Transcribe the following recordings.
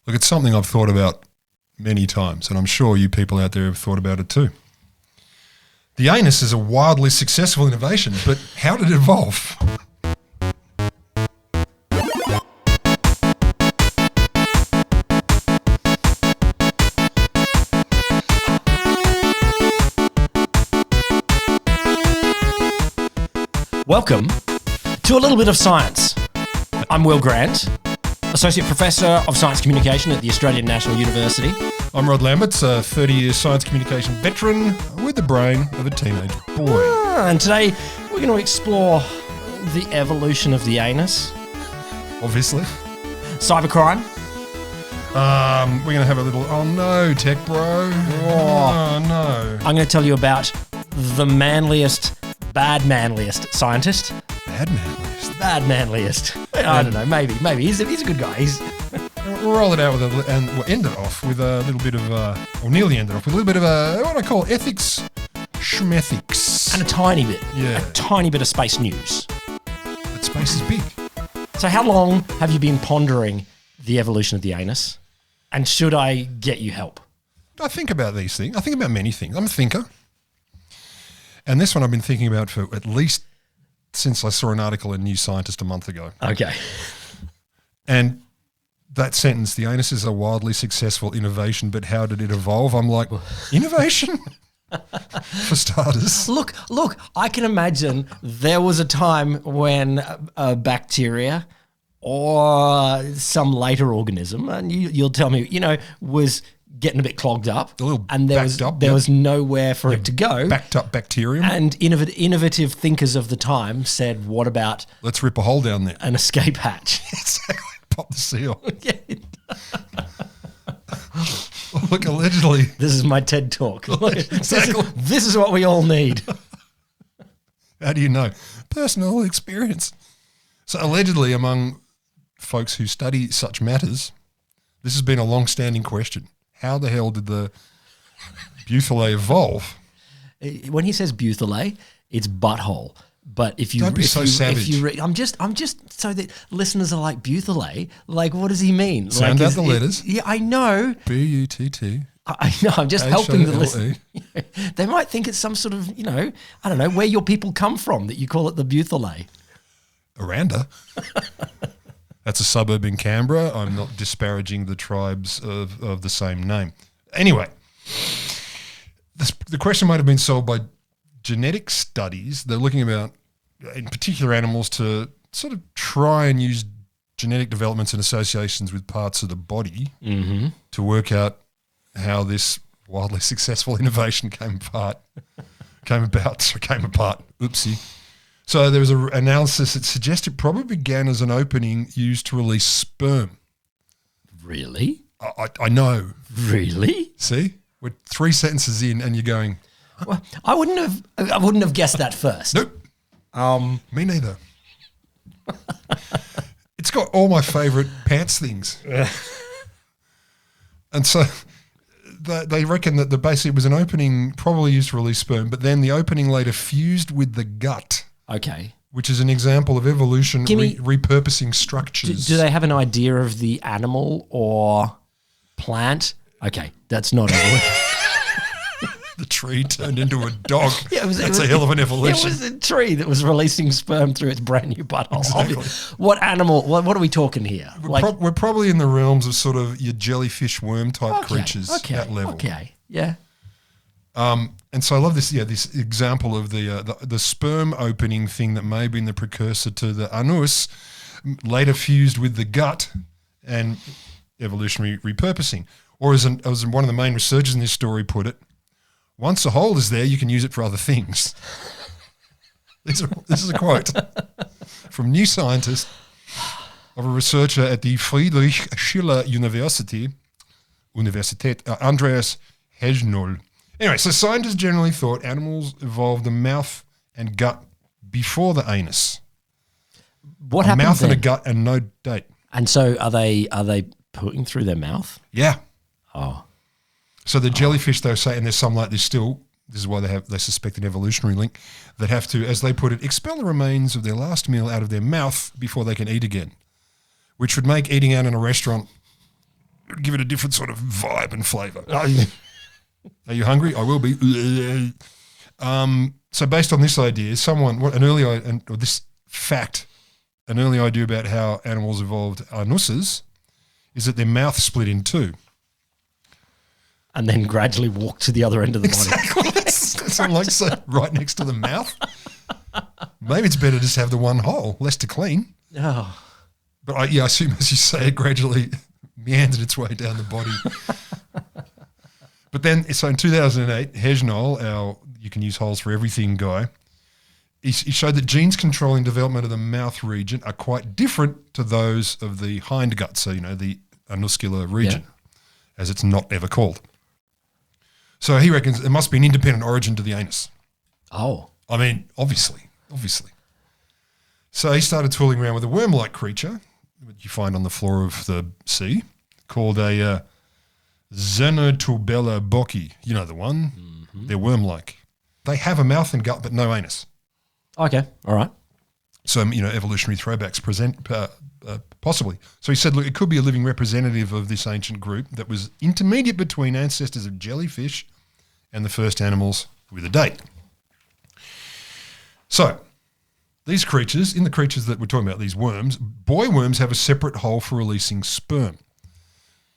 Look, it's something I've thought about many times, and I'm sure you people out there have thought about it too. The anus is a wildly successful innovation, but how did it evolve? Welcome to a little bit of science. I'm Will Grant, Associate Professor of Science Communication at the Australian National University. I'm Rod Lamberts, a 30-year science communication veteran with the brain of a teenage boy. And today we're going to explore the evolution of the anus. Obviously. Cybercrime. We're going to have a little, oh no, tech bro. Oh no. I'm going to tell you about the bad manliest scientist. Bad manliest? Bad manliest. I don't know, maybe. He's a good guy. We'll roll it out with and we'll end it off with a little bit of, or nearly end it off with a little bit of what I call ethics, schmethics. And a tiny bit. Yeah. A tiny bit of space news. That space is big. So how long have you been pondering the evolution of the anus? And should I get you help? I think about these things. I think about many things. I'm a thinker. And this one I've been thinking about for at least since I saw an article in New Scientist a month ago. Okay. And that sentence, the anus is a wildly successful innovation, but how did it evolve? I'm like, innovation? For starters. Look, I can imagine there was a time when a bacteria or some later organism, and you'll tell me, was getting a bit clogged up, and there was nowhere for it to go. Backed up bacterium. And innovative thinkers of the time said, what about... Let's rip a hole down there. An escape hatch. Exactly. Pop the seal. Yeah. Look, allegedly... This is my TED Talk. Exactly. This is what we all need. How do you know? Personal experience. So allegedly among folks who study such matters, this has been a long-standing question. How the hell did the buthylae evolve? When he says buthylae, it's butthole. But if you don't be so savage. I'm just so that listeners are like, buthylae. Like, what does he mean? Sound out the letters. Yeah, I know. B-U-T-T. I know. I'm just helping the listener. H-O-L-E. They might think it's some sort of, I don't know, where your people come from that you call it the buthylae. Aranda. That's a suburb in Canberra. I'm not disparaging the tribes of the same name. Anyway, the question might have been solved by genetic studies. They're looking about, in particular, animals to sort of try and use genetic developments and associations with parts of the body to work out how this wildly successful innovation came apart. Oopsie. So there was an analysis that suggested it probably began as an opening used to release sperm. Really? I know. Really? See? We're 3 sentences in and you're going... Well, I wouldn't have guessed that first. Nope. Me neither. It's got all my favourite pants things. And so they reckon that basically it was an opening probably used to release sperm, but then the opening later fused with the gut. Okay. Which is an example of evolution repurposing structures. Do they have an idea of the animal or plant? Okay, that's not evolution. The tree turned into a dog. Yeah, That's a hell of an evolution. It was a tree that was releasing sperm through its brand new butthole. Exactly. What animal? What are we talking here? We're probably in the realms of sort of your jellyfish worm type creatures. That level. Okay. Yeah. And so I love this. Yeah, this example of the sperm opening thing that may have been the precursor to the anus, later fused with the gut, and evolutionary repurposing. Or as one of the main researchers in this story put it, once a hole is there, you can use it for other things. This is a quote from New Scientist of a researcher at the Friedrich Schiller Universität, Andreas Hejnol. Anyway, so scientists generally thought animals evolved a mouth and gut before the anus. What happened? A mouth then? and a gut and no date. And so are they putting through their mouth? Yeah. Oh. So the jellyfish, they say, and there's some like this still, this is why they suspect an evolutionary link, that have to, as they put it, expel the remains of their last meal out of their mouth before they can eat again, which would make eating out in a restaurant give it a different sort of vibe and flavour. Are you hungry? I will be. So based on this idea, an early idea about how animals evolved anuses is that their mouth split in two. And then gradually walk to the other end of the body. Exactly. That's like so right next to the mouth. Maybe it's better just to have the one hole, less to clean. Oh. But I assume, as you say, it gradually meandered its way down the body. But then, so in 2008, Hejnol, you can use holes for everything guy, he showed that genes controlling development of the mouth region are quite different to those of the hindgut, so, the anuscular region, as it's not ever called. So he reckons there must be an independent origin to the anus. Oh. I mean, obviously. So he started tooling around with a worm-like creature that you find on the floor of the sea called a Xenotubella bocchi. You know the one? Mm-hmm. They're worm-like. They have a mouth and gut but no anus. Okay, all right. So, evolutionary throwbacks possibly. So he said, look, it could be a living representative of this ancient group that was intermediate between ancestors of jellyfish and the first animals with a date. So these creatures, in the creatures that we're talking about, these worms, boy worms have a separate hole for releasing sperm.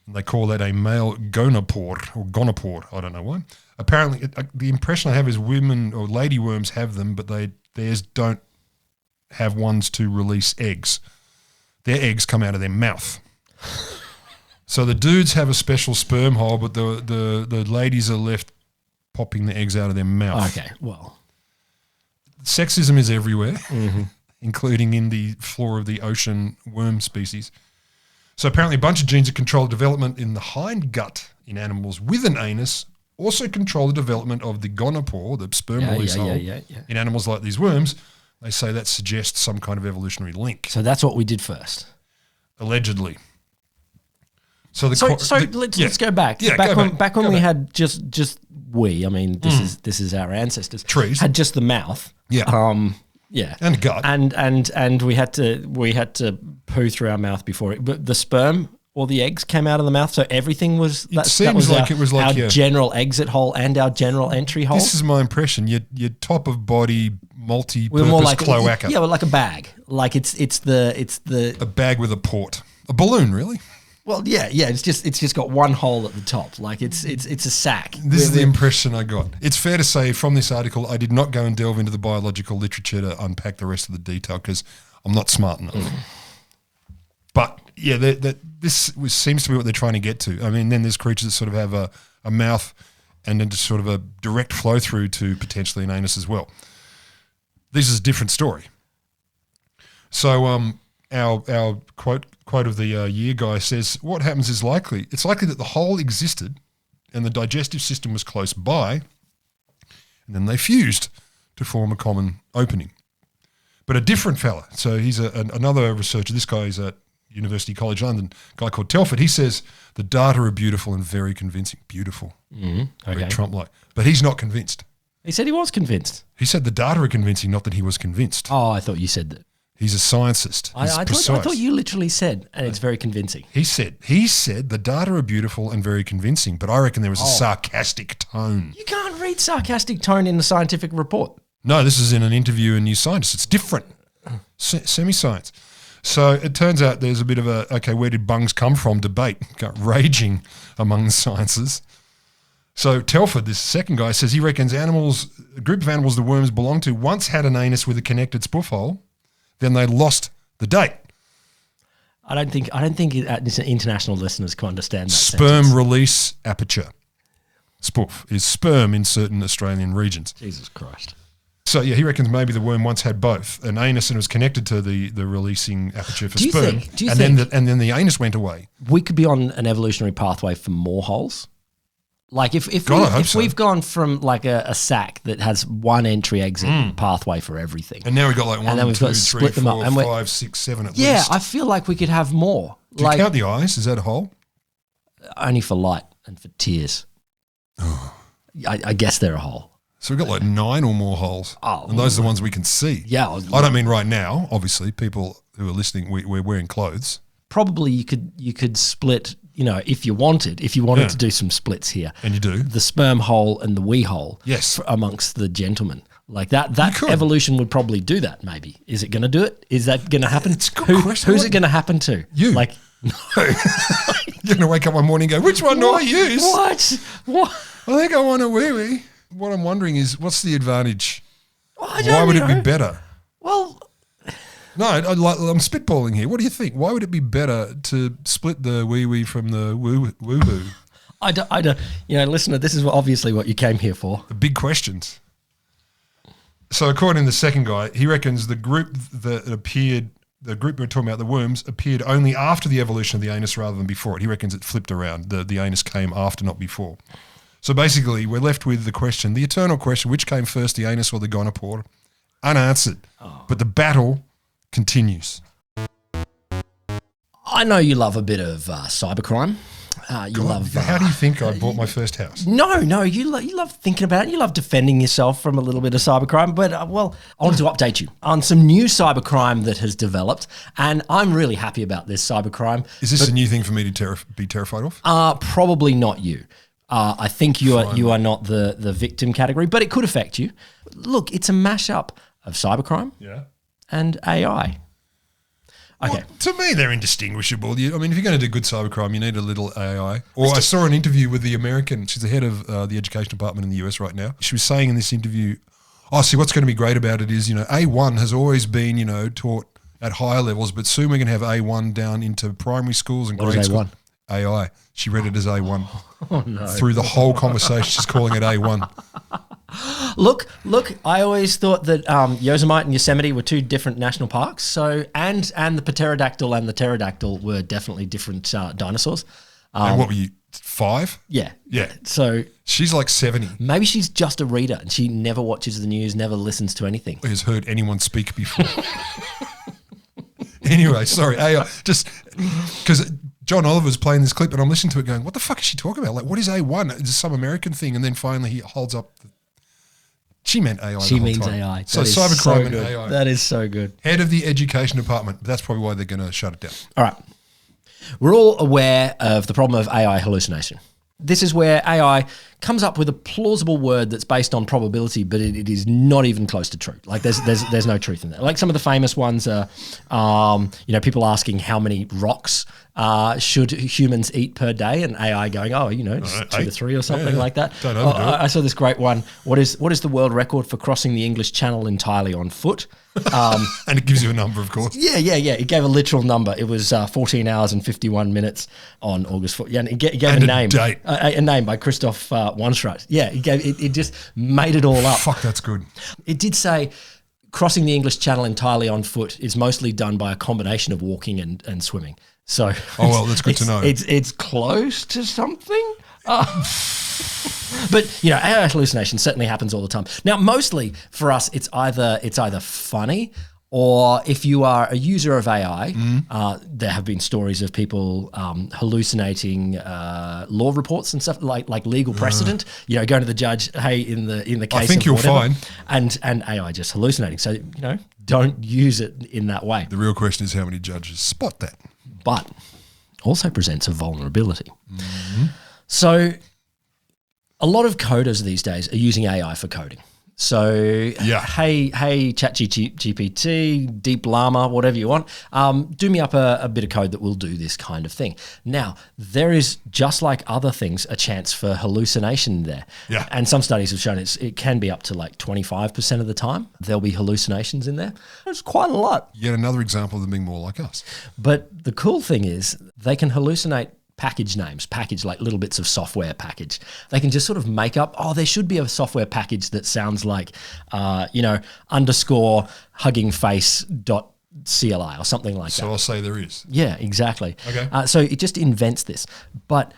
And they call that a male gonopore or gonopore. I don't know why. Apparently, the impression I have is women or lady worms have them, but theirs don't have ones to release eggs. Their eggs come out of their mouth. So the dudes have a special sperm hole, but the ladies are left popping the eggs out of their mouth. Okay, well. Sexism is everywhere, including in the floor of the ocean worm species. So apparently a bunch of genes that control development in the hindgut in animals with an anus also control the development of the gonopore, the sperm release hole, in animals like these worms. They say that suggests some kind of evolutionary link. So that's what we did first. Allegedly. Let's go back. Yeah, back when we had just I mean, this is our ancestors. Trees. Had just the mouth. Yeah. Yeah. And gut. And we had to poo through our mouth before it. But the sperm or the eggs came out of the mouth, so everything was our general exit hole and our general entry hole. This is my impression. Your top of body multi-purpose cloaca. Yeah, like a bag. Like it's a bag with a port. A balloon, really? Well, yeah. It's just got one hole at the top. Like it's a sack. This is the impression I got. It's fair to say from this article, I did not go and delve into the biological literature to unpack the rest of the detail because I'm not smart enough. But yeah, this seems to be what they're trying to get to. I mean, then there's creatures that sort of have a mouth and then just sort of a direct flow through to potentially an anus as well. This is a different story. So our quote of the year guy says, what happens is it's likely that the hole existed and the digestive system was close by, and then they fused to form a common opening. But a different fella, so he's another researcher, this guy is at University College London, a guy called Telford, he says the data are beautiful and very convincing. Beautiful. Very Trump-like. But he's not convinced. He said he was convinced. He said the data are convincing, not that he was convinced. Oh, I thought you said that. He's a scientist. I thought you literally said, and it's very convincing. He said the data are beautiful and very convincing, but I reckon there was a sarcastic tone. You can't read sarcastic tone in a scientific report. No, this is in an interview in New Scientist. It's different. Semi-science. So it turns out there's a bit of where did bungs come from debate raging among the sciences. So Telford, this second guy, says he reckons a group of animals the worms belong to once had an anus with a connected spoof hole. Then they lost the date. I don't think international listeners can understand that. Sperm sentence. Release aperture. Spoof is sperm in certain Australian regions. Jesus Christ. So yeah, he reckons maybe the worm once had both an anus and it was connected to the releasing aperture for sperm. And then the anus went away. We could be on an evolutionary pathway for more holes. Like if we've gone from like a sack that has one entry exit pathway for everything, and now we've got like 1, 2, 3, 4, 5, 6, 7 at least. Yeah, I feel like we could have more. Do you count the eyes? Is that a hole? Only for light and for tears. Oh. I guess they're a hole. So we've got like 9 or more holes, and those are the ones we can see. Yeah, I don't mean right now. Obviously, people who are listening, we're wearing clothes. Probably you could split if you wanted Yeah. to do some splits here, And you do. the sperm hole and the wee hole, Yes. amongst the gentlemen. Like that could. evolution would probably do that. Maybe is it going to do it? Is that going to happen? It's a good question. Who's it going to happen to? You. Like no. You're going to wake up one morning and go, which one do I use? What? I think I want a wee-wee. What I'm wondering is, what's the advantage? I Why would it be know. better? Well, No, I'm spitballing here. What do you think? Why would it be better to split the wee-wee from the woo-hoo? I don't. Listener, this is obviously what you came here for. The big questions. So according to the second guy, he reckons the group we're talking about, the worms, appeared only after the evolution of the anus rather than before it. He reckons it flipped around. The anus came after, not before. So basically, we're left with the eternal question, which came first, the anus or the gonopore? Unanswered. But the battle continues. I know you love a bit of cybercrime. Love. How do you think I bought my first house? No, you love thinking about it. You love defending yourself from a little bit of cybercrime. But, I wanted to update you on some new cybercrime that has developed. And I'm really happy about this cybercrime. Is this a new thing for me to be terrified of? Probably not you. I think you are not the victim category, but it could affect you. Look, it's a mashup of cybercrime and AI. Okay. Well, to me, they're indistinguishable. If you're going to do good cybercrime, you need a little AI. Or I saw an interview with the American, she's the head of the education department in the US right now. She was saying in this interview, what's going to be great about it is, A1 has always been, taught at higher levels, but soon we're going to have A1 down into primary schools and grade schools. AI. She read it as A1. Oh, no. Through the whole conversation, she's calling it A1. Look, I always thought that Yosemite and Yosemite were two different national parks. So, and the pterodactyl and the pterodactyl were definitely different dinosaurs. And what were you, 5? Yeah. Yeah. So she's like 70. maybe she's just a reader and she never watches the news, never listens to anything. Has heard anyone speak before. Anyway, sorry. AI, just because John Oliver's playing this clip and I'm listening to it going, what the fuck is she talking about? Like, what is A1? Is this some American thing? And then finally he holds up she meant AI. She the whole means time. AI. So That is cybercrime so and good. AI. That is so good. Head of the education department. That's probably why they're going to shut it down. All right. We're all aware of the problem of AI hallucination. This is where AI comes up with a plausible word that's based on probability, but it is not even close to truth. Like there's no truth in that. Like some of the famous ones are, people asking how many rocks should humans eat per day, and AI going, just 2 to 3 or something like that. Don't overdo it. I saw this great one. What is the world record for crossing the English Channel entirely on foot? And it gives you a number, of course. Yeah. It gave a literal number. It was 14 hours and 51 minutes on August 4th. Yeah, and it gave And a a name. date. A name by Christoph Wanstrath. Yeah, it just made it all up. Fuck, that's good. It did say crossing the English Channel entirely on foot is mostly done by a combination of walking and swimming. So, that's good to know. It's close to something. But AI hallucination certainly happens all the time. Now, mostly for us, it's either funny, or if you are a user of AI, there have been stories of people hallucinating law reports and stuff like legal precedent. Going to the judge, hey, in the case, I think of you'll whatever, find, and AI just hallucinating. So don't use it in that way. the real question is how many judges spot that. But also presents a vulnerability. So a lot of coders these days are using AI for coding. So, hey, ChatGPT, Deep Llama, whatever you want, do me up a bit of code that will do this kind of thing. Now, there is, just like other things, a chance for hallucination there. Yeah. And some studies have shown it can be up to like 25% of the time. There'll be hallucinations in there. It's quite a lot. Yet another example of them being more like us. But the cool thing is they can hallucinate package names, like little bits of software package. They can just sort of make up, there should be a software package that sounds like, underscore hugging face dot CLI or something like that. So I'll say there is. Yeah, exactly. Okay. So it just invents this. But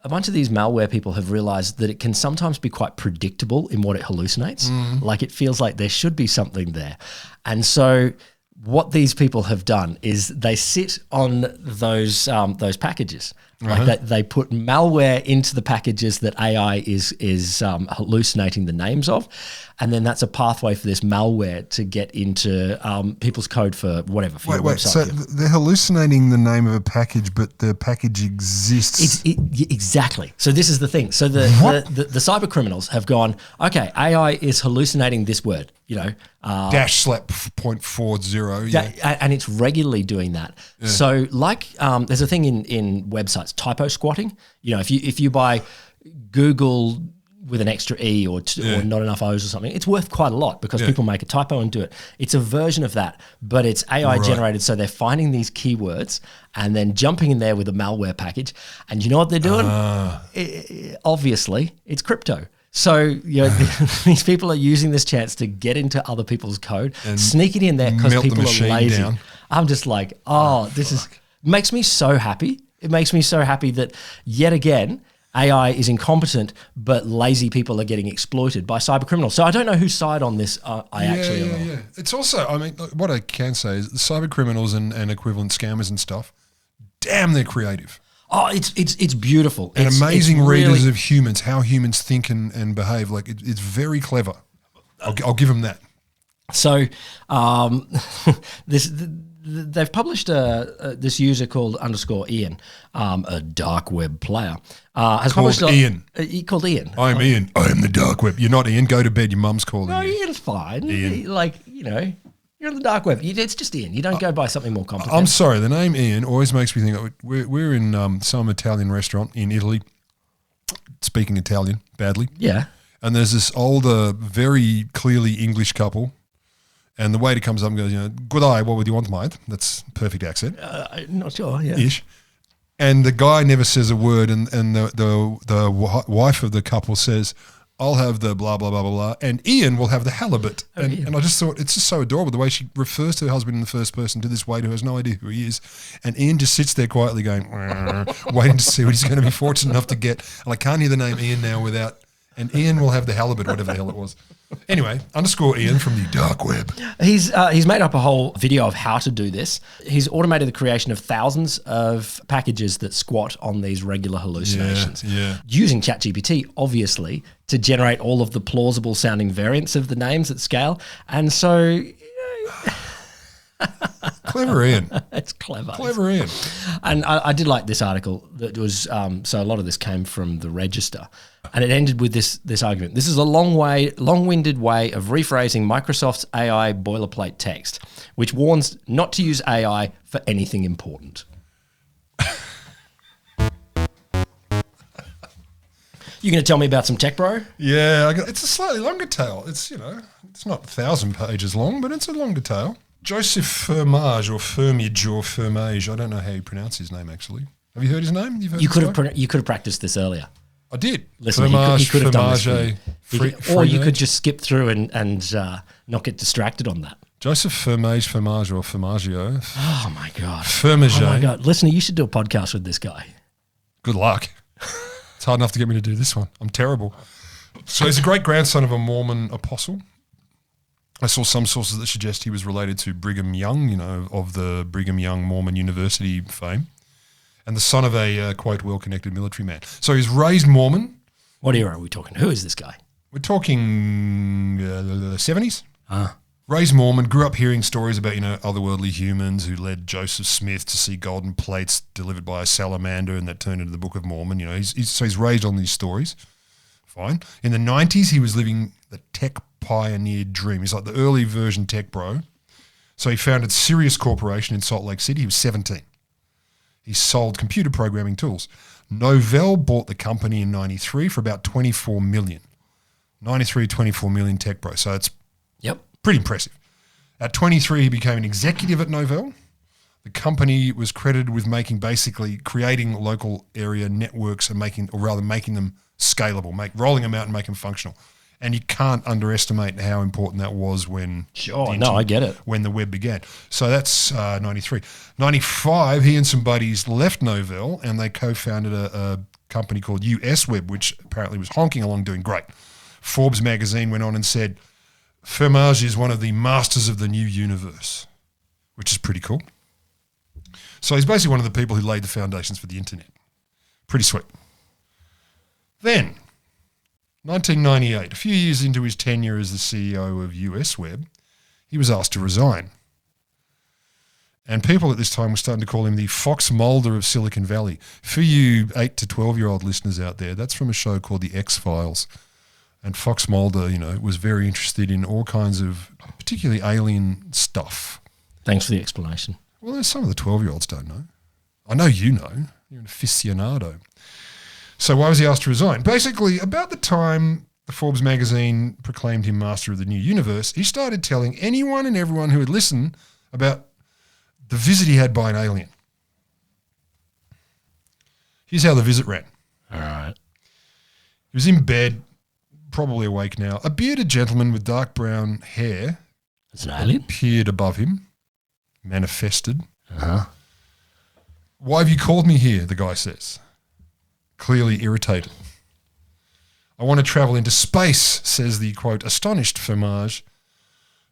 a bunch of these malware people have realized that it can sometimes be quite predictable in what it hallucinates. Like it feels like there should be something there. And so what these people have done is they sit on those packages. Like they put malware into the packages that AI is hallucinating the names of, and then that's a pathway for this malware to get into people's code for whatever. For your Wait, website. so they're hallucinating the name of a package, but the package exists. Exactly. So this is the thing. So the cyber criminals have gone, okay, AI is hallucinating this word, //.40, yeah. and it's regularly doing that. Yeah. So there's a thing in websites, typo squatting. If you buy Google with an extra E or not enough O's or something, it's worth quite a lot because people make a typo and do it. It's a version of that, but it's AI generated. So they're finding these keywords and then jumping in there with a malware package. And you know what they're doing? Obviously, it's crypto. So these people are using this chance to get into other people's code, and sneak it in there because people are lazy. Down. I'm just like, makes me so happy. It makes me so happy that yet again, AI is incompetent, but lazy people are getting exploited by cyber criminals. So I don't know whose side on this I actually am on. Yeah. It's also, what I can say is the cyber criminals and equivalent scammers and stuff, damn, they're creative. Oh, it's beautiful. And amazing readers of humans, how humans think and behave. Like it's very clever. I'll give them that. So they've published this user called _Ian, a dark web player. Has called Ian. Called Ian. I'm Ian. I am the dark web. You're not Ian. Go to bed. Your mum's calling you. No, Ian's fine. Ian. You're on the dark web. It's just Ian. You don't go by something more complicated. I'm sorry. The name Ian always makes me think we're in some Italian restaurant in Italy, speaking Italian badly. Yeah. And there's this older, very clearly English couple. And the waiter comes up and goes, good eye, what would you want, mate? That's perfect accent. Not sure, yeah. Ish. And the guy never says a word, and the wife of the couple says, I'll have the blah, blah, blah, blah, blah, and Ian will have the halibut. And I just thought, it's just so adorable, the way she refers to her husband in the first person to this waiter who has no idea who he is. And Ian just sits there quietly going, waiting to see what he's going to be fortunate enough to get. And I can't hear the name Ian now without, and Ian will have the halibut, whatever the hell it was. Anyway, _Ian from the dark web. He's made up a whole video of how to do this. He's automated the creation of thousands of packages that squat on these regular hallucinations. Yeah. Using ChatGPT, obviously, to generate all of the plausible sounding variants of the names at scale. And so... Clever Ian. It's clever. Clever Ian. And I did like this article that was, so a lot of this came from the Register, and it ended with this argument. This is a long-winded way of rephrasing Microsoft's AI boilerplate text, which warns not to use AI for anything important. You going to tell me about some tech, bro? Yeah, it's a slightly longer tale. It's, it's not 1,000 pages long, but it's a longer tale. Joseph Firmage or Firmage or Firmage, I don't know how you pronounce his name actually. Have you heard his name? You could have practiced this earlier. I did. Listen, he could have done this. Or you could just skip through and not get distracted on that. Joseph Firmage or Firmagio. Oh my God. Firmage. Oh my God. Listener, you should do a podcast with this guy. Good luck. It's hard enough to get me to do this one. I'm terrible. So he's a great grandson of a Mormon apostle. I saw some sources that suggest he was related to Brigham Young, of the Brigham Young Mormon University fame, and the son of a, quote, well-connected military man. So he's raised Mormon. What era are we talking? Who is this guy? We're talking the 70s. Raised Mormon, grew up hearing stories about, otherworldly humans who led Joseph Smith to see golden plates delivered by a salamander, and that turned into the Book of Mormon. So he's raised on these stories. Fine. In the 90s, he was living the tech pioneer dream. He's like the early version tech bro. So he founded Sirius Corporation in Salt Lake City. He was 17. He sold computer programming tools. Novell bought the company in 93 for about 24 million. 24 million tech bro. So it's pretty impressive. At 23, he became an executive at Novell. The company was credited with creating local area networks and making them scalable, rolling them out and making them functional. And you can't underestimate how important that was when... Sure, no, I get it. When the web began. So that's 93. 95, he and some buddies left Novell and they co-founded a company called US Web, which apparently was honking along doing great. Forbes magazine went on and said, Firmage is one of the masters of the new universe. which is pretty cool. So he's basically one of the people who laid the foundations for the internet. Pretty sweet. Then, 1998, a few years into his tenure as the CEO of US Web, he was asked to resign. And people at this time were starting to call him the Fox Mulder of Silicon Valley. For you 8 to 12-year-old listeners out there, that's from a show called The X-Files. And Fox Mulder, was very interested in all kinds of particularly alien stuff. Thanks for the explanation. Well, there's some of the 12-year-olds don't know. I know you know. You're an aficionado. So why was he asked to resign? Basically, about the time the Forbes magazine proclaimed him master of the new universe, he started telling anyone and everyone who would listen about the visit he had by an alien. Here's how the visit ran. All right. He was in bed, probably awake now. A bearded gentleman with dark brown hair It's an alien? appeared above him, manifested. Uh-huh. Why have you called me here, the guy says, clearly irritated. I want to travel into space, says the, quote, astonished Firmage,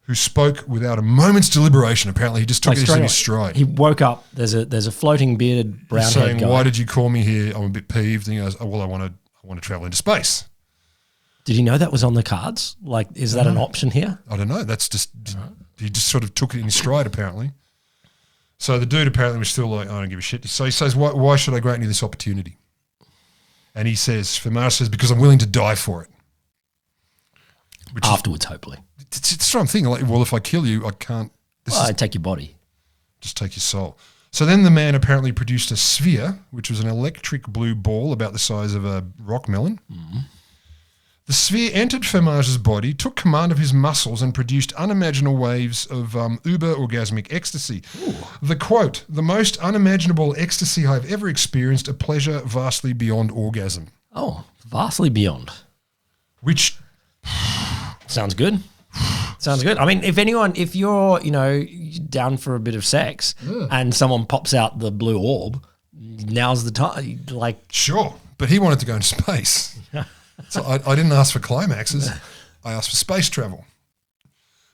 who spoke without a moment's deliberation. Apparently he just took this in his stride. He woke up, there's a floating bearded brown He's haired saying, guy. why did you call me here? I'm a bit peeved. And he goes, oh, well, I want to travel into space. Did he know that was on the cards? Like, is that an option here? I don't know. That's just, he just sort of took it in his stride, apparently. So the dude apparently was still like, I don't give a shit. So he says, why should I grant you this opportunity? And he says, Firmage says, because I'm willing to die for it. Which Afterwards, hopefully. it's what I'm thinking. Like, well, if I kill you, I can't. I take your body. Just take your soul. So then the man apparently produced a sphere, which was an electric blue ball about the size of a rock melon. Mm-hmm. The sphere entered Firmage's body, took command of his muscles, and produced unimaginable waves of uber-orgasmic ecstasy. Ooh. The quote, the most unimaginable ecstasy I've ever experienced, a pleasure vastly beyond orgasm. Oh, vastly beyond. Which... Sounds good. Sounds good. I mean, if you're, down for a bit of sex and someone pops out the blue orb, now's the time. Like, sure, but he wanted to go into space. So I didn't ask for climaxes. I asked for space travel.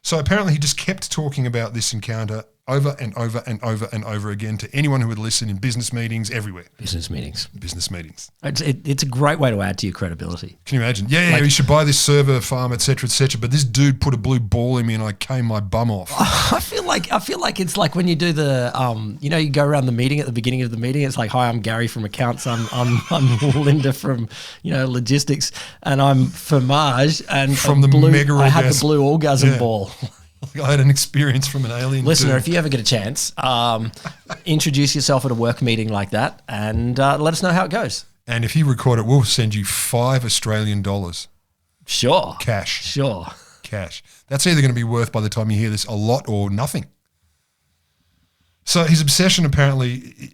So apparently he just kept talking about this encounter over and over and over and over again to anyone who would listen in business meetings everywhere. Business meetings. It's a great way to add to your credibility. Can you imagine? Yeah, you should buy this server farm, et cetera, but this dude put a blue ball in me and I came my bum off. I feel like it's like when you do the, you go around the meeting at the beginning of the meeting. It's like, hi, I'm Gary from accounts. I'm Linda from, logistics, and I'm Firmage, and from the mega I had the blue orgasm ball. I had an experience from an alien. Listener, if you ever get a chance, introduce yourself at a work meeting like that and let us know how it goes. And if you record it, we'll send you $5 Australian. Sure. Cash. Sure. Cash. That's either going to be worth, by the time you hear this, a lot or nothing. So his obsession, apparently,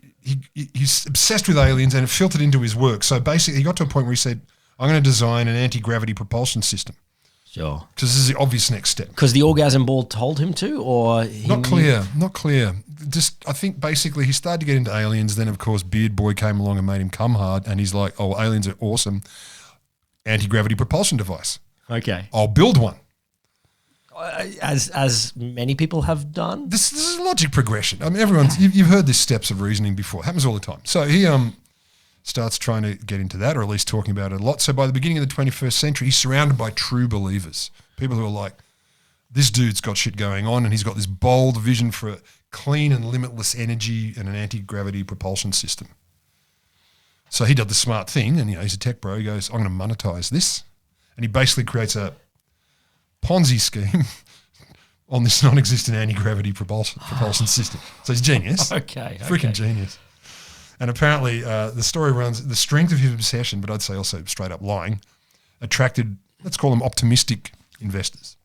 he's obsessed with aliens and it filtered into his work. So basically he got to a point where he said, I'm going to design an anti-gravity propulsion system. Sure. Because this is the obvious next step. Because the orgasm ball told him to, or not clear. Just I think basically he started to get into aliens. Then of course Beard Boy came along and made him come hard, and he's like, "Oh, aliens are awesome! Anti-gravity propulsion device. Okay, I'll build one." As many people have done. This is a logic progression. I mean, you've heard these steps of reasoning before. It happens all the time. So he starts trying to get into that, or at least talking about it a lot. So by the beginning of the 21st century, he's surrounded by true believers, people who are like, this dude's got shit going on and he's got this bold vision for a clean and limitless energy and an anti-gravity propulsion system. So he did the smart thing, and he's a tech bro. He goes, I'm going to monetize this. And he basically creates a Ponzi scheme on this non-existent anti-gravity propulsion system. So he's genius. Okay. Freaking genius. And apparently the story runs, the strength of his obsession, but I'd say also straight up lying, attracted, let's call them optimistic investors.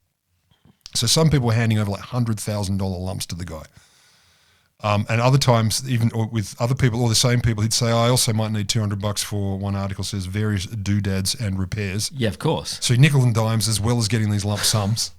So some people were handing over like $100,000 lumps to the guy. And other times, even with other people or the same people, he'd say, I also might need $200 for, one article says, various doodads and repairs. Yeah, of course. So he nickel and dimes as well as getting these lump sums.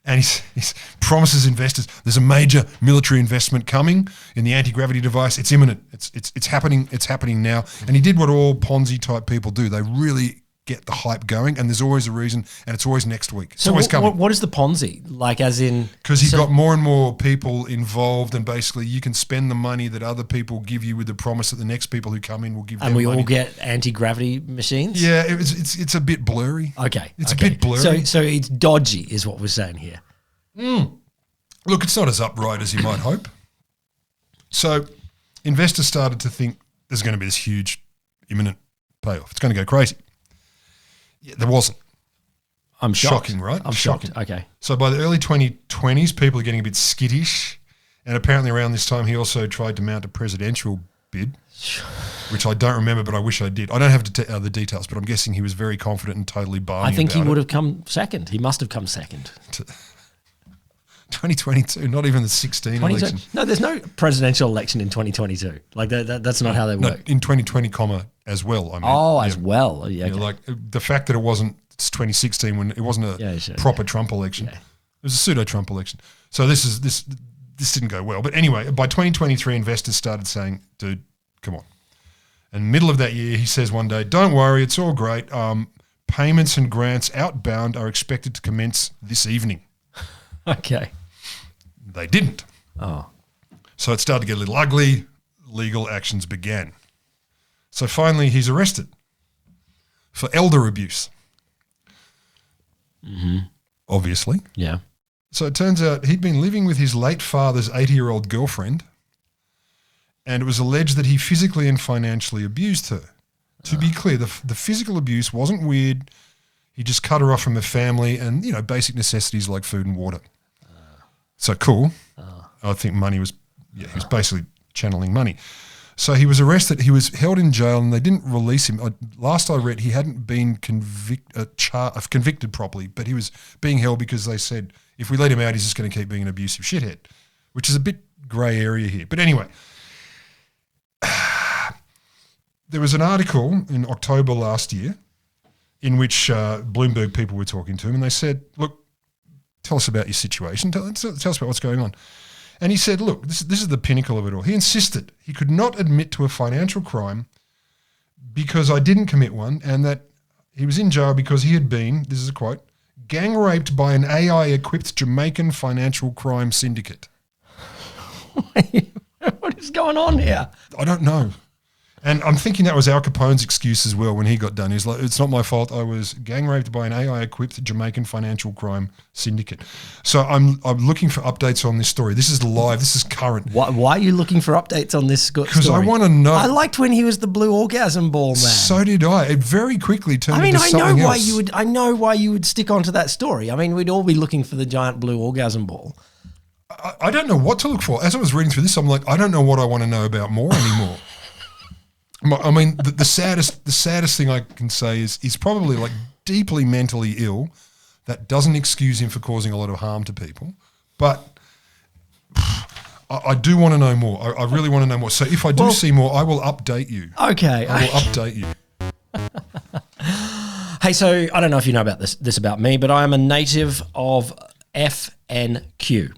And he promises investors there's a major military investment coming in the anti-gravity device. It's imminent. It's happening. It's happening now. And he did what all Ponzi type people do. They really get the hype going, and there's always a reason, and it's always next week. It's So always coming. what is the Ponzi? Like as in... Because you've got more and more people involved, and basically you can spend the money that other people give you with the promise that the next people who come in will give them money. And we all get anti-gravity machines? Yeah, it's a bit blurry. Okay. It's a bit blurry. So it's dodgy is what we're saying here. Look, it's not as upright as you might hope. So investors started to think there's going to be this huge imminent payoff. It's going to go crazy. Yeah, there wasn't. I'm shocked. Shocking, right? I'm Shocking. shocked. Okay. So by the early 2020s, people are getting a bit skittish. And apparently around this time, he also tried to mount a presidential bid, which I don't remember, but I wish I did. I don't have the details, but I'm guessing he was very confident and totally balmy I think he about would it. have come second. He must have come second. 2022, not even the 16 election. No, there's no presidential election in 2022. Like that's not how they No, work. in 2020, as well. I mean, Oh, as well. Yeah. Yeah, Okay. like the fact that it wasn't 2016 when it wasn't a proper Trump election. Yeah. It was a pseudo-Trump election. So this didn't go well. But anyway, by 2023, investors started saying, dude, come on. And middle of that year, he says one day, don't worry, it's all great. Payments and grants outbound are expected to commence this evening. Okay. They didn't. Oh. So it started to get a little ugly. Legal actions began. So finally, he's arrested for elder abuse. Obviously. Yeah. So it turns out he'd been living with his late father's 80-year-old girlfriend, and it was alleged that he physically and financially abused her. To be clear, the physical abuse wasn't weird. He just cut her off from her family and, basic necessities like food and water. So cool. I think money was, he was basically channeling money. So he was arrested. He was held in jail and they didn't release him. Last I read, he hadn't been convicted properly, but he was being held because they said, if we let him out, he's just going to keep being an abusive shithead, which is a bit grey area here. But anyway, there was an article in October last year in which Bloomberg people were talking to him and they said, look, tell us about your situation. Tell us about what's going on. And he said, look, this is the pinnacle of it all. He insisted he could not admit to a financial crime because I didn't commit one and that he was in jail because he had been, this is a quote, gang raped by an AI-equipped Jamaican financial crime syndicate. What is going on here? I don't know. And I'm thinking that was Al Capone's excuse as well when he got done. He's like, it's not my fault. I was gang raped by an AI-equipped Jamaican financial crime syndicate. So I'm looking for updates on this story. This is live. This is current. Why are you looking for updates on this story? Because I want to know. I liked when he was the blue orgasm ball man. So did I. It very quickly turned into I something know why else. I know why you would stick onto that story. I mean, we'd all be looking for the giant blue orgasm ball. I don't know what to look for. As I was reading through this, I'm like, I don't know what I want to know about more anymore. I mean, the saddest thing I can say is he's probably like deeply mentally ill. That doesn't excuse him for causing a lot of harm to people. But I do want to know more. I really want to know more. So if I do see more, I will update you. Okay. I will update you. Hey, so I don't know if you know about this about me, but I am a native of FNQ,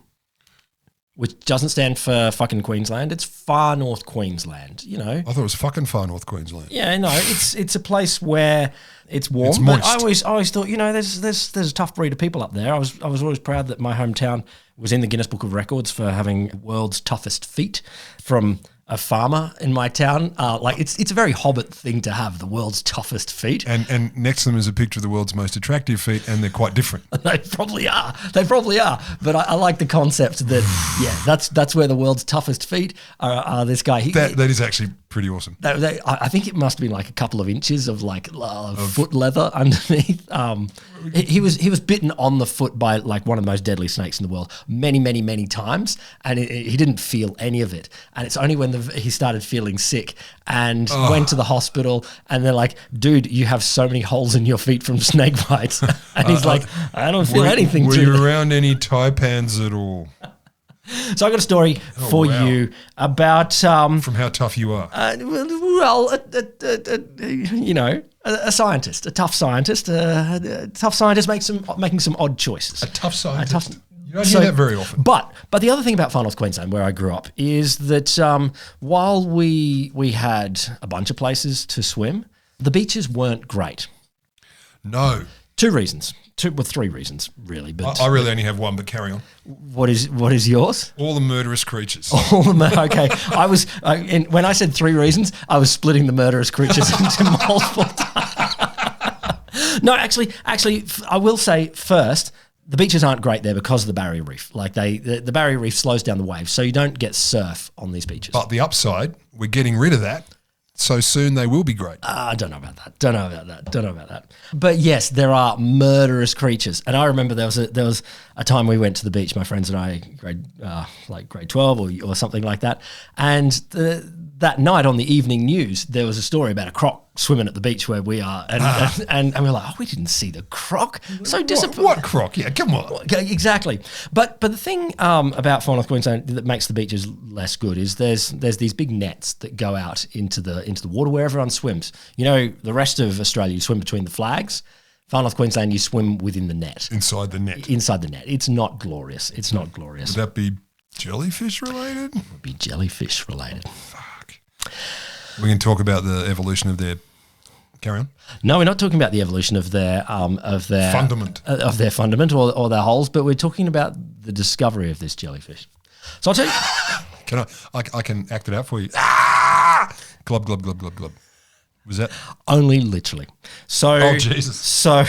which doesn't stand for fucking Queensland. It's Far North Queensland, I thought it was fucking Far North Queensland. Yeah, no, it's a place where it's warm. It's but moist. I always thought, there's a tough breed of people up there. I was always proud that my hometown was in the Guinness Book of Records for having world's toughest feet from a farmer in my town. It's a very Hobbit thing to have, the world's toughest feet. And next to them is a picture of the world's most attractive feet, and they're quite different. They probably are. But I like the concept that, that's where the world's toughest feet are this guy. That is actually pretty awesome. I think it must have been like a couple of inches of foot leather underneath. He was bitten on the foot by like one of the most deadly snakes in the world many, many, many times, and he didn't feel any of it. And it's only when he started feeling sick and went to the hospital, and they're like, dude, you have so many holes in your feet from snake bites. And he's like, I don't feel anything. Were you around any taipans at all? So I got a story for you about from how tough you are. a scientist, a tough scientist. A tough scientist making some odd choices. A tough scientist. You don't hear that very often. But the other thing about Far North Queensland, where I grew up, is that while we had a bunch of places to swim, the beaches weren't great. No. Two reasons. Three reasons, really. But I really only have one, but carry on. what is yours? All the murderous creatures. Okay. When I said three reasons, I was splitting the murderous creatures into multiple. No, actually, I will say first, the beaches aren't great there because of the barrier reef. Like the barrier reef slows down the waves, so you don't get surf on these beaches. But the upside, we're getting rid of that. So soon they will be great. I don't know about that. But yes, there are murderous creatures. And I remember there was a time we went to the beach, my friends and I, grade 12 or something like that. And that night on the evening news, there was a story about a croc swimming at the beach where we are. And we were like, oh, we didn't see the croc. So disappointed. What croc? Yeah, come on. Exactly. But the thing about Far North Queensland that makes the beaches less good is there's these big nets that go out into the water where everyone swims. You know, the rest of Australia, you swim between the flags. Far North Queensland, you swim within the net. Inside the net. Inside the net. It's not glorious. Would that be jellyfish related? It would be jellyfish related. Fuck. We can talk about the evolution of their... Carry on. No, we're not talking about the evolution of their fundament of their fundament or their holes, but we're talking about the discovery of this jellyfish. So I'll tell you. Can I can act it out for you. Ah! Glub glub glub glub glub. Was that only literally? So oh Jesus. So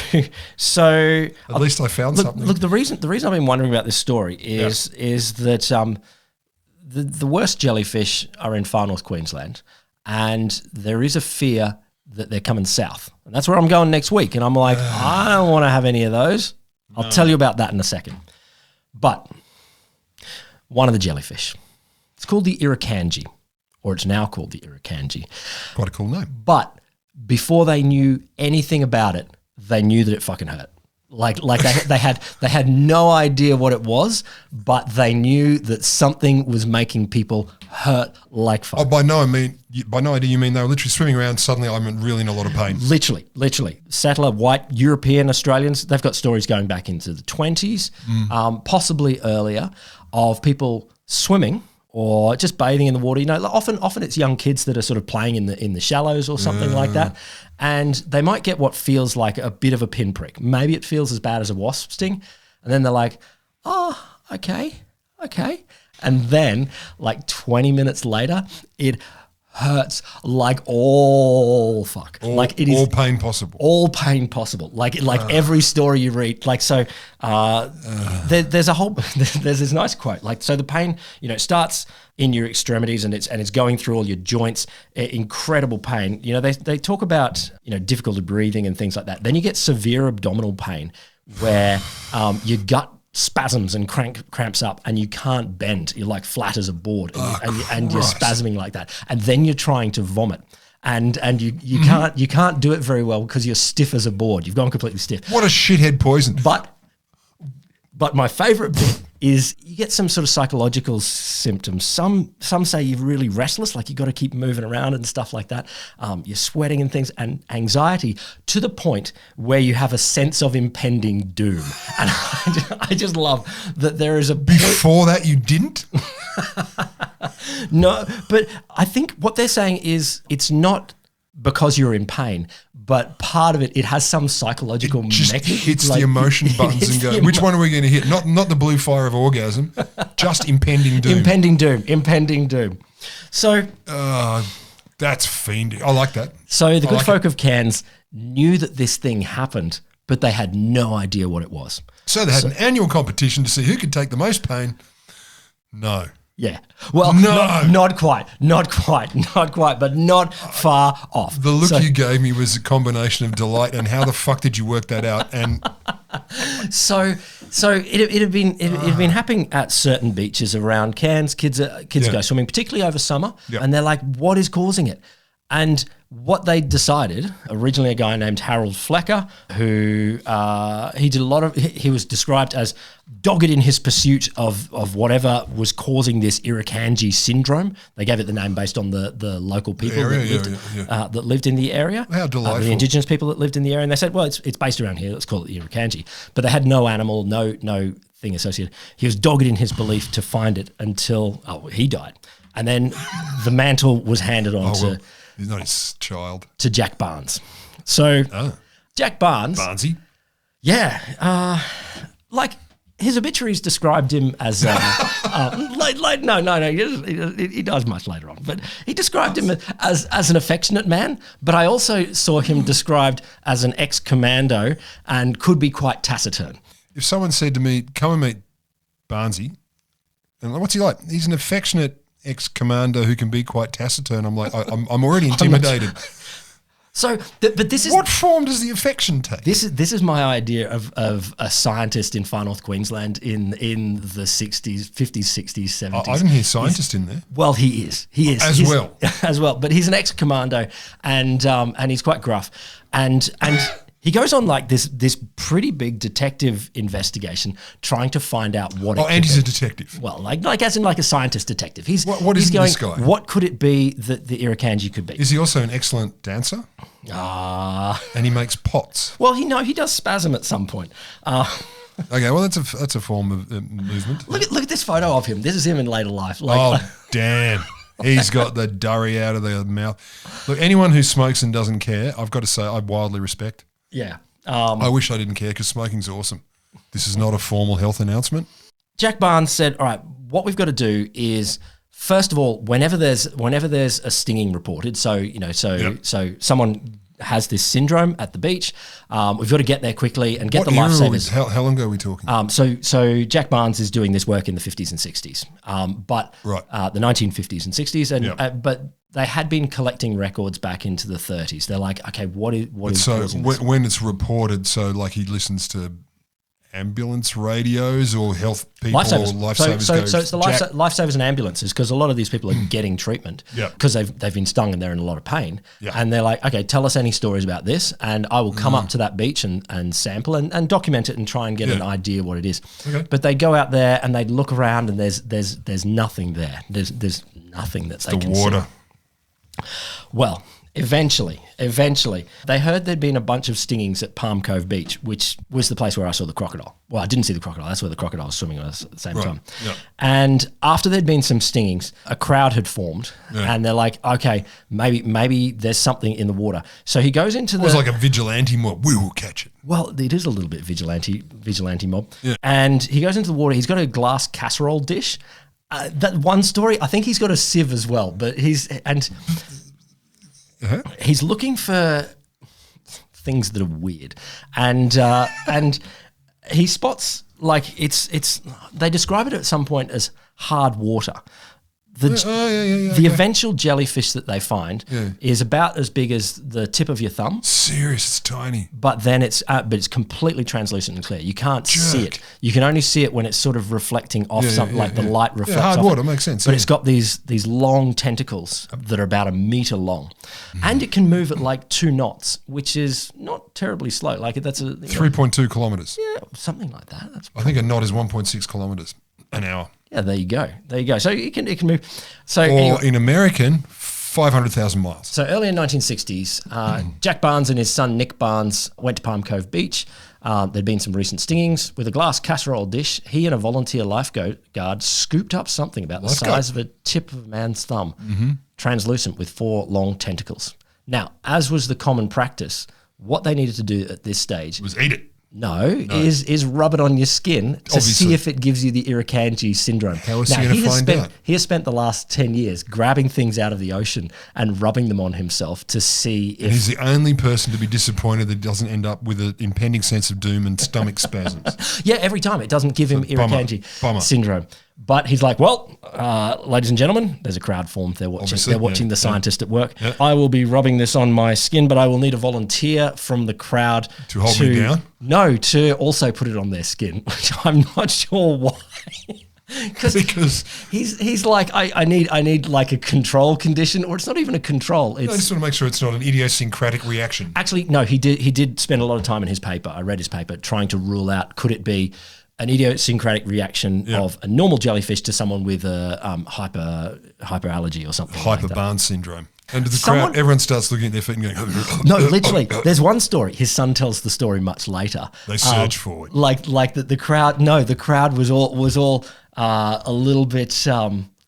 at least I found something. Look, the reason I've been wondering about this story is that the worst jellyfish are in Far North Queensland, and there is a fear that they're coming south. And that's where I'm going next week. And I'm like, I don't want to have any of those. I'll tell you about that in a second. But one of the jellyfish, it's called the irukandji, or it's now called the irukandji. Quite a cool name. But before they knew anything about it, they knew that it fucking hurt. Like they had no idea what it was, but they knew that something was making people hurt like fuck. Oh, by no idea you mean they were literally swimming around. Suddenly, I'm really in a lot of pain. Literally, settler white European Australians. They've got stories going back into the 20s, possibly earlier, of people swimming or just bathing in the water. You know, often it's young kids that are sort of playing in the shallows or something like that, and they might get what feels like a bit of a pinprick. Maybe it feels as bad as a wasp sting, and then they're like, "Oh, okay," and then like 20 minutes later, it hurts like all fuck. Like it is all pain possible. All pain possible. Like every story you read. Like so, there's this nice quote. Like so, the pain, you know, starts in your extremities and it's going through all your joints. Incredible pain. You know, they talk about, you know, difficulty breathing and things like that. Then you get severe abdominal pain where your gut spasms and cramps up and you can't bend. You're like flat as a board and you're spasming like that. And then you're trying to vomit and you can't do it very well because you're stiff as a board. You've gone completely stiff. What a shithead poison. But my favourite bit is you get some sort of psychological symptoms. Some say you're really restless, like you got to keep moving around and stuff like that. You're sweating and things, and anxiety to the point where you have a sense of impending doom. And I just love that there is a before that you didn't. No, but I think what they're saying is it's not because you're in pain, but part of it has some psychological mechanism. Hits the emotion buttons and goes, which one are we going to hit? Not the blue fire of orgasm, just impending doom. Impending doom. So that's fiendish. I like that. So the good folk of Cairns knew that this thing happened, but they had no idea what it was. So they had an annual competition to see who could take the most pain. No. Yeah. Well, not quite, but not far off. The look you gave me was a combination of delight and how the fuck did you work that out? And so it had been happening at certain beaches around Cairns. Kids go swimming, particularly over summer, and they're like, "What is causing it?" And what they decided, originally a guy named Harold Flecker, who he was described as dogged in his pursuit of whatever was causing this irukandji syndrome. They gave it the name based on the local people that lived in the area. How delightful. The indigenous people that lived in the area. And they said, well, it's based around here, let's call it the irukandji. But they had no animal, no thing associated. He was dogged in his belief to find it until he died. And then the mantle was handed on to... He's not his child. To Jack Barnes. So Jack Barnes. Barnesy. Yeah. Like his obituaries described him as no, he dies much later on, but he described him as an affectionate man. But I also saw him described as an ex-commando and could be quite taciturn. If someone said to me, "Come and meet Barnesy," and like, what's he like? He's an affectionate ex-commando who can be quite taciturn. I'm like, I'm already intimidated. So, but this is what form does the affection take? This is my idea of a scientist in far north Queensland in the 60s, 50s, 60s, 70s. I didn't hear scientist in there. Well, he is as well. But he's an ex-commando and he's quite gruff and. He goes on like this pretty big detective investigation, trying to find out what. Oh, and he's a detective. Well, like as in like a scientist detective. What is this guy? What could it be that the Irukandji could be? Is he also an excellent dancer? And he makes pots. Well, he does spasm at some point. Okay, well that's a form of movement. Look at this photo of him. This is him in later life. Damn. He's got the durry out of the mouth. Look, anyone who smokes and doesn't care, I've got to say, I wildly respect. Yeah. I wish I didn't care because smoking's awesome. This is not a formal health announcement. Jack Barnes said, all right, what we've got to do is, first of all, whenever there's a stinging reported, so someone has this syndrome at the beach, we've got to get there quickly and get the lifesavers. How long ago are we talking? So Jack Barnes is doing this work in the 50s and 60s, the 1950s and 60s, but they had been collecting records back into the 30s. They're like, okay, what is causing this? When it's reported, so like he listens to ambulance radios or health people lifesavers. or lifesavers. So it's the lifesavers and ambulances because a lot of these people are getting treatment because they've been stung and they're in a lot of pain. Yeah. And they're like, okay, tell us any stories about this and I will come up to that beach and sample and document it and try and get an idea what it is. Okay. But they go out there and they look around and there's nothing there. There's nothing that they can see. The water. Well, eventually, they heard there'd been a bunch of stingings at Palm Cove Beach, which was the place where I saw the crocodile. Well, I didn't see the crocodile. That's where the crocodile was swimming at the same time. Yep. And after there'd been some stingings, a crowd had formed, and they're like, okay, maybe there's something in the water. So he goes into it was like a vigilante mob. We will catch it. Well, it is a little bit vigilante mob. Yeah. And he goes into the water. He's got a glass casserole dish. That one story, I think he's got a sieve as well, but he's looking for things that are weird, and he spots like it's. They describe it at some point as hard water. The eventual jellyfish that they find is about as big as the tip of your thumb. Serious, it's tiny. But then it's completely translucent and clear. You can't see it. You can only see it when it's sort of reflecting off something like the light reflects hard off water, it. Makes sense. But it's got these long tentacles that are about 1 meter long. And it can move at like 2 knots, which is not terribly slow. Like that's 3.2 kilometers. Yeah, something like that. I think a knot is 1.6 kilometers an hour. Yeah, there you go. So it can move. So anyway, in American, 500,000 miles. So early in 1960s, Jack Barnes and his son Nick Barnes went to Palm Cove Beach. There'd been some recent stingings. With a glass casserole dish, he and a volunteer lifeguard scooped up something about the size of a tip of a man's thumb, translucent with 4 long tentacles. Now, as was the common practice, what they needed to do at this stage was eat it. No, is rub it on your skin to see if it gives you the Irukandji syndrome. How is he going to find out? He has spent the last 10 years grabbing things out of the ocean and rubbing them on himself to see if... And he's the only person to be disappointed that doesn't end up with an impending sense of doom and stomach spasms. Yeah, every time. It doesn't give him Irukandji syndrome. But he's like, well, ladies and gentlemen, there's a crowd formed. They're watching the scientist at work. Yeah. I will be rubbing this on my skin, but I will need a volunteer from the crowd to hold me down. No, to also put it on their skin, which I'm not sure why. Because he's like, I need like a control condition, or it's not even a control. I just want to make sure it's not an idiosyncratic reaction. Actually, no, he did spend a lot of time in his paper. I read his paper trying to rule out, could it be an idiosyncratic reaction of a normal jellyfish to someone with a hyperallergy or something like that. Hyper-Barnes syndrome. And the crowd, everyone starts looking at their feet and going... No, literally. There's one story. His son tells the story much later. They search for it. Like the crowd... No, the crowd was all a little bit...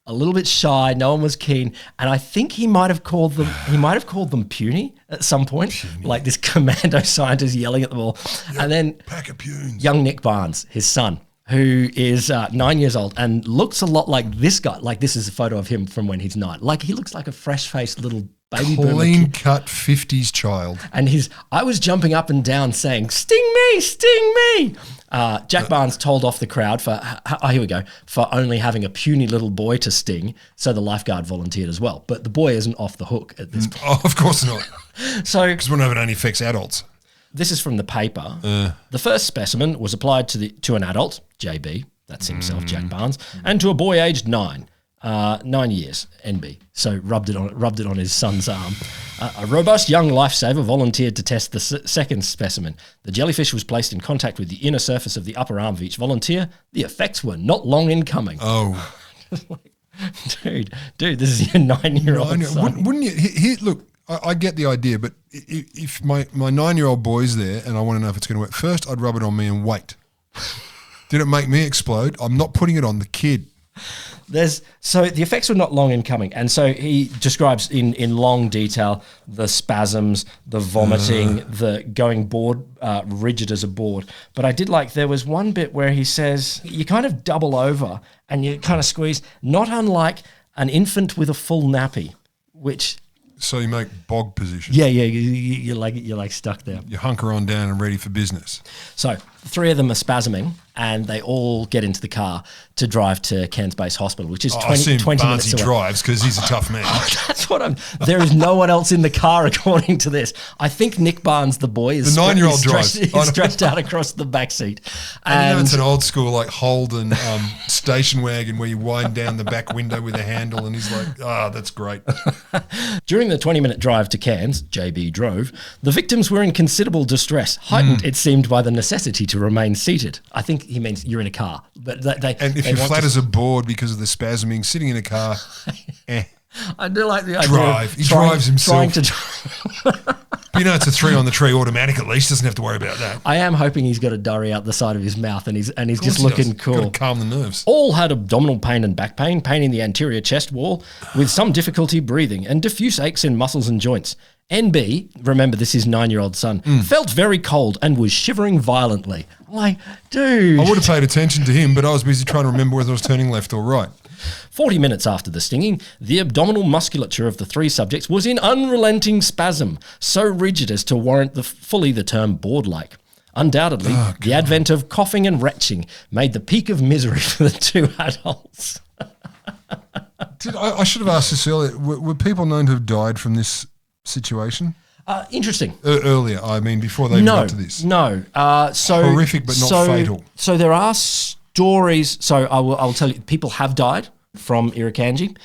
a little bit shy. No one was keen, and I think he might have called them. He might have called them puny at some point, like this commando scientist yelling at them all. And then pack of punes. Young Nick Barnes, his son, who is 9 years old and looks a lot like this guy. Like this is a photo of him from when he's 9. Like he looks like a fresh-faced little baby boomer clean kid. cut 50s child. And I was jumping up and down saying, "Sting me, sting me." Jack Barnes told off the crowd for only having a puny little boy to sting, so the lifeguard volunteered as well. But the boy isn't off the hook at this point. Oh, of course not. So because we know it only affects adults. this is from the paper. The first specimen was applied to an adult, JB, that's himself, Jack Barnes, and to a boy aged 9. 9 years, NB. So rubbed it on his son's arm. A robust young lifesaver volunteered to test the second specimen. The jellyfish was placed in contact with the inner surface of the upper arm of each volunteer. The effects were not long in coming. Oh, dude, this is your 9-year-old son. Wouldn't you? Look, I get the idea, but if my 9-year-old boy's there and I want to know if it's going to work, first I'd rub it on me and wait. Did it make me explode? I'm not putting it on the kid. So the effects were not long in coming, and so he describes in long detail the spasms, the vomiting, the going board, rigid as a board. But I did like, there was one bit where he says you kind of double over and you kind of squeeze, not unlike an infant with a full nappy, which. So you make bog position. Yeah, you're like stuck there. You hunker on down and ready for business. So 3 of them are spasming, and they all get into the car to drive to Cairns Base Hospital, which is 20 minutes away. Drives because he's a tough man. That's what there is no one else in the car, according to this. I think Nick Barnes, the boy, is the 9-year-old drives. He's stretched out across the back seat. And it's an old school like Holden station wagon where you wind down the back window with a handle, and he's like, that's great. During the 20-minute drive to Cairns, JB drove, the victims were in considerable distress, heightened, it seemed, by the necessity to remain seated. I think he means you're in a car. But and if you're flat as a board because of the spasming, sitting in a car, I do like the idea drive. He drives himself. Trying to drive. But it's a 3 on the tree automatic at least. Doesn't have to worry about that. I am hoping he's got a durry out the side of his mouth and he's just looking cool. Got to calm the nerves. All had abdominal pain and back pain in the anterior chest wall, with some difficulty breathing and diffuse aches in muscles and joints. NB, remember this is 9-year-old son, felt very cold and was shivering violently. Like, dude. I would have paid attention to him, but I was busy trying to remember whether I was turning left or right. 40 minutes after the stinging, the abdominal musculature of the 3 subjects was in unrelenting spasm, so rigid as to warrant fully the term board-like. Undoubtedly, the advent of coughing and retching made the peak of misery for the 2 adults. I should have asked this earlier. Were people known to have died from this situation? Interesting. Earlier, I mean, before they got to this. No. Horrific, but not fatal. So there are stories. So I will tell you, people have died from Irukandji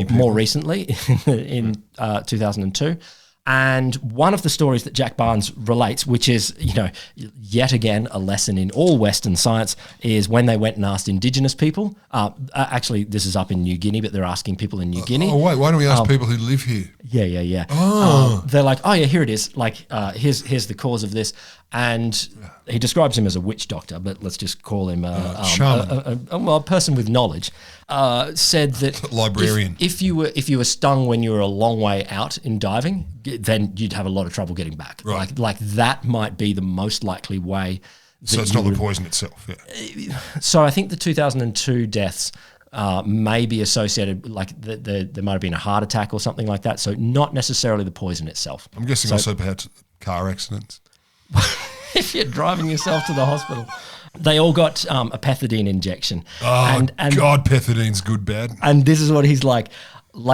more recently in 2002. And one of the stories that Jack Barnes relates, which is, yet again a lesson in all Western science, is when they went and asked Indigenous people. Actually, this is up in New Guinea, but they're asking people in New Guinea. Oh, wait, why don't we ask people who live here? Yeah. Oh. They're like, oh, yeah, here it is. Like, here's the cause of this. And he describes him as a witch doctor, but let's just call him a person with knowledge. Said that librarian. If you were stung when you were a long way out in diving, then you'd have a lot of trouble getting back. Right. Like that might be the most likely way. So it's not the poison itself. Yeah. So I think the 2002 deaths may be associated, like there might have been a heart attack or something like that. So not necessarily the poison itself. I'm guessing also perhaps car accidents. If you're driving yourself to the hospital. They all got a pethidine injection. Oh, and God, pethadine's good, bad. And this is what he's like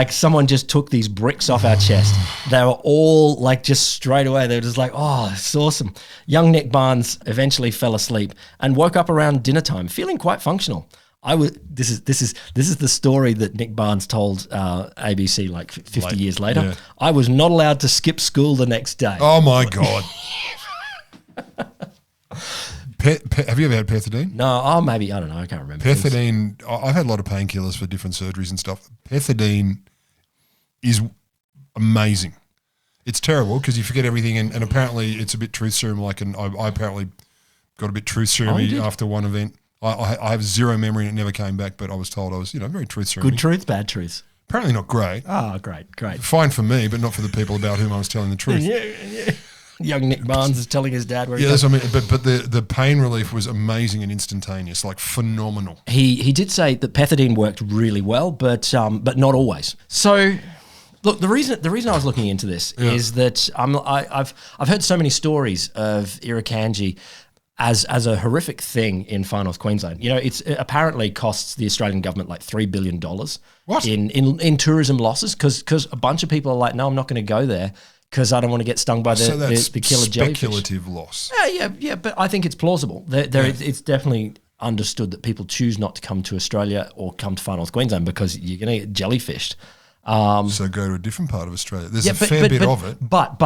someone just took these bricks off our chest. They were all like just straight away. They were just like, oh, it's awesome. Young Nick Barnes eventually fell asleep and woke up around dinner time, feeling quite functional. This is the story that Nick Barnes told ABC like 50 years later. Yeah. I was not allowed to skip school the next day. Oh my God. Have you ever had pethidine? No, maybe, I don't know, I can't remember. Pethidine, I've had a lot of painkillers for different surgeries and stuff. Pethidine is amazing. It's terrible because you forget everything, and apparently it's a bit truth serum-like, and I apparently got a bit truth serum-y after one event. I have zero memory and it never came back, but I was told I was, very truth-seeking. Good truth, bad truth. Apparently not great. Oh, great. Fine for me, but not for the people about whom I was telling the truth. Yeah. Young Nick Barnes is telling his dad where he that's what I mean. But the pain relief was amazing and instantaneous, like phenomenal. He did say that pethidine worked really well, but not always. So, look, the reason I was looking into this is that I've heard so many stories of Irukandji as a horrific thing in far north Queensland. It apparently costs the Australian government like $3 billion in tourism losses because a bunch of people are like, no, I'm not going to go there because I don't want to get stung by the killer jellyfish. Speculative loss. Yeah, but I think it's plausible. It's definitely understood that people choose not to come to Australia or come to far north Queensland because you're going to get jellyfished. So go to a different part of Australia. There's a fair bit of it. But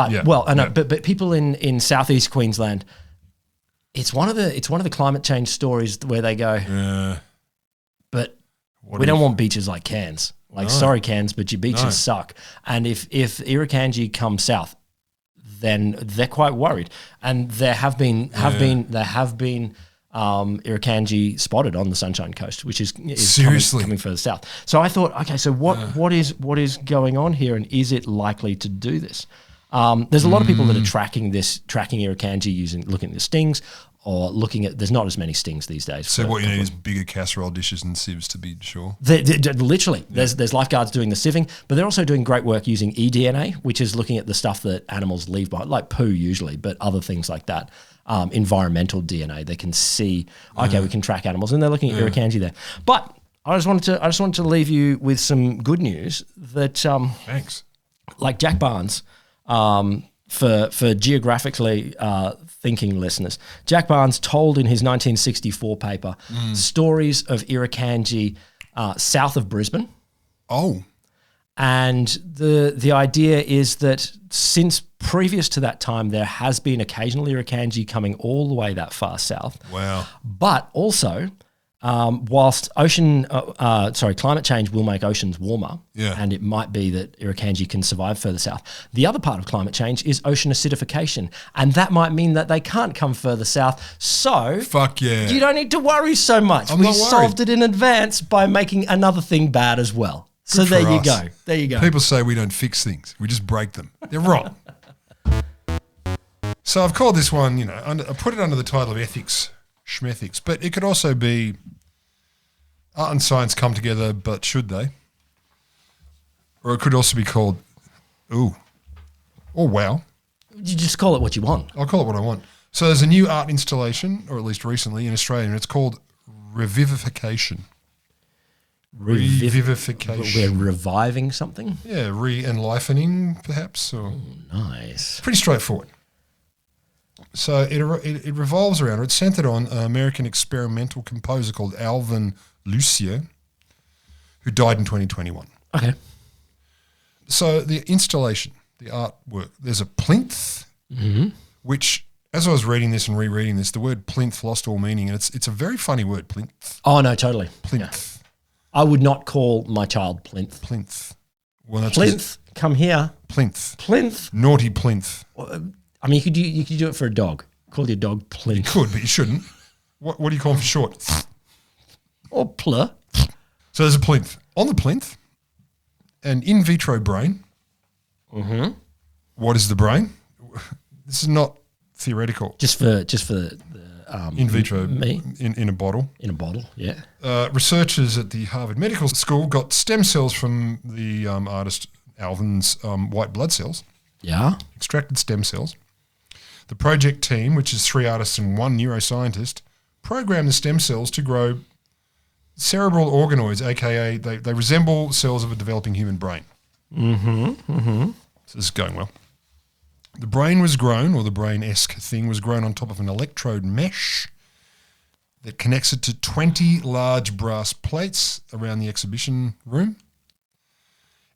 people in southeast Queensland, it's one of the climate change stories where they go, but we don't want beaches like Cairns. Sorry, Cairns, but your beaches suck. And if Irukandji comes south, then they're quite worried. And there have been Irukandji spotted on the Sunshine Coast, which is coming further south. So I thought, okay, so what is going on here, and is it likely to do this? There's a lot of people that are tracking Irukandji looking at the stings, or looking at, there's not as many stings these days. So what you need is bigger casserole dishes and sieves to be sure. Literally, there's lifeguards doing the sieving, but they're also doing great work using eDNA, which is looking at the stuff that animals leave behind, like poo usually, but other things like that. Environmental DNA, they can see, we can track animals, and they're looking at Irukandji there. But I just wanted to leave you with some good news that thanks. Like Jack Barnes, for geographically thinking listeners, Jack Barnes told in his 1964 paper stories of Irukandji south of Brisbane. Oh. And the idea is that since previous to that time, there has been occasionally Irukandji coming all the way that far south. Wow. But also, whilst climate change will make oceans warmer, and it might be that Irukandji can survive further south, the other part of climate change is ocean acidification, and that might mean that they can't come further south. So, fuck yeah, you don't need to worry so much. We solved it in advance by making another thing bad as well. So there you go. There you go. People say we don't fix things; we just break them. They're wrong. So I've called this one, I put it under the title of ethics. Schmethics, but it could also be art and science come together, but should they? Or it could also be called ooh or wow. You just call it what you want. I'll call it what I want. So there's a new art installation, or at least recently in Australia, and it's called Revivification. Revivification. We're reviving something? Yeah, re-enlivening perhaps. Or nice. Pretty straightforward. So it revolves around, or it's centered on an American experimental composer called Alvin Lucier, who died in 2021. Okay. So the installation, the artwork, there's a plinth, which, as I was reading this and rereading this, the word plinth lost all meaning, and it's a very funny word, plinth. Oh, no, totally. Plinth. Yeah. I would not call my child plinth. Plinth. Well, that's plinth, come here. Plinth. Plinth. Naughty plinth. I mean, you could do it for a dog. Call your dog plinth. You could, but you shouldn't. What do you call them for short? Or plur. So there's a plinth. On the plinth, an in vitro brain. Mm-hmm. What is the brain? This is not theoretical. Just for the in vitro me in a bottle. In a bottle, yeah. Researchers at the Harvard Medical School got stem cells from the artist Alvin's white blood cells. Yeah. Extracted stem cells. The project team, which is 3 artists and 1 neuroscientist, programmed the stem cells to grow cerebral organoids, aka they resemble cells of a developing human brain. So this is going well. The brain was grown, or the brain-esque thing was grown on top of an electrode mesh that connects it to 20 large brass plates around the exhibition room.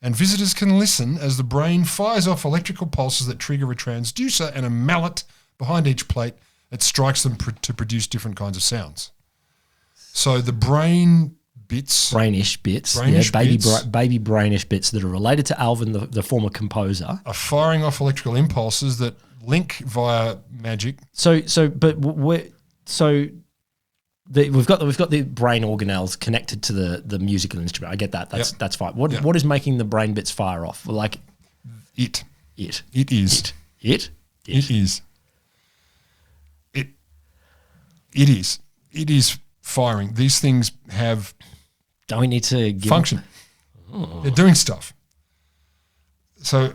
And visitors can listen as the brain fires off electrical pulses that trigger a transducer and a mallet behind each plate that strikes them to produce different kinds of sounds. So the brain bits... Brainish bits. Baby brainish bits that are related to Alvin, the former composer. Are firing off electrical impulses that link via magic. So we've got the brain organelles connected to the musical instrument. I get that. That's fine. What is making the brain bits fire off? Like It is. It is. It is firing. These things have Don't we need to give function. They're doing stuff. So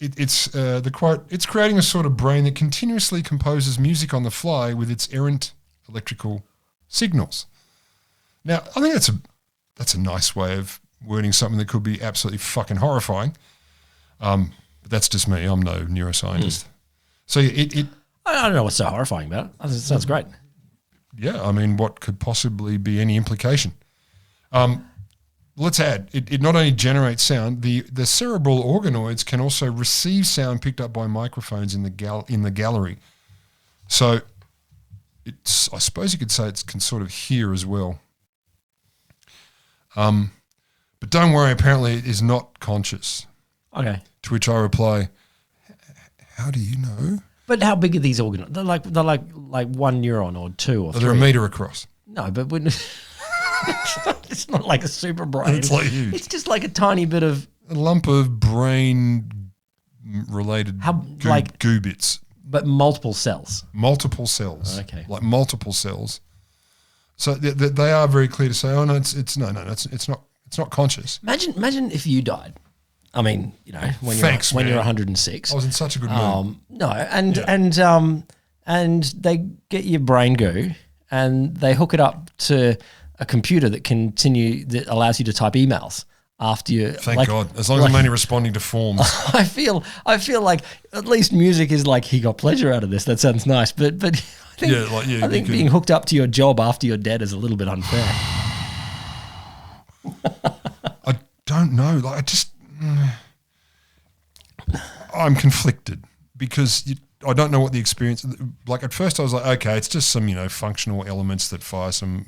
it's the quote, it's creating a sort of brain that continuously composes music on the fly with its errant electrical signals. Now, I think that's a nice way of wording something that could be absolutely fucking horrifying. But that's just me. I'm no neuroscientist. So it I don't know what's so horrifying about it. It sounds great. yeah, I mean, what could possibly be any implication? Let's add, it not only generates sound, the cerebral organoids can also receive sound picked up by microphones in the gallery. So I suppose you could say it can sort of hear as well. But don't worry, apparently it is not conscious. Okay. To which I reply, how do you know? But how big are these organoids? They're like one neuron or two or three. They're a metre across. No, but when it's not like a super brain. It's like huge. It's just like a tiny bit of A lump of brain-related goo bits. But multiple cells. Multiple cells. Okay. Like multiple cells. So they are very clear to say, oh no, it's not conscious. Imagine if you died. I mean, you know, when you're 106. I was in such a good mood. No, and they get your brain goo and they hook it up to a computer that allows you to type emails after you. Thank God, as long as I'm only responding to forms. I feel like at least music is like he got pleasure out of this. That sounds nice, but I think being hooked up to your job after you're dead is a little bit unfair. I don't know. I'm conflicted because I don't know what the experience. Like at first, I was like, okay, it's just some functional elements that fire some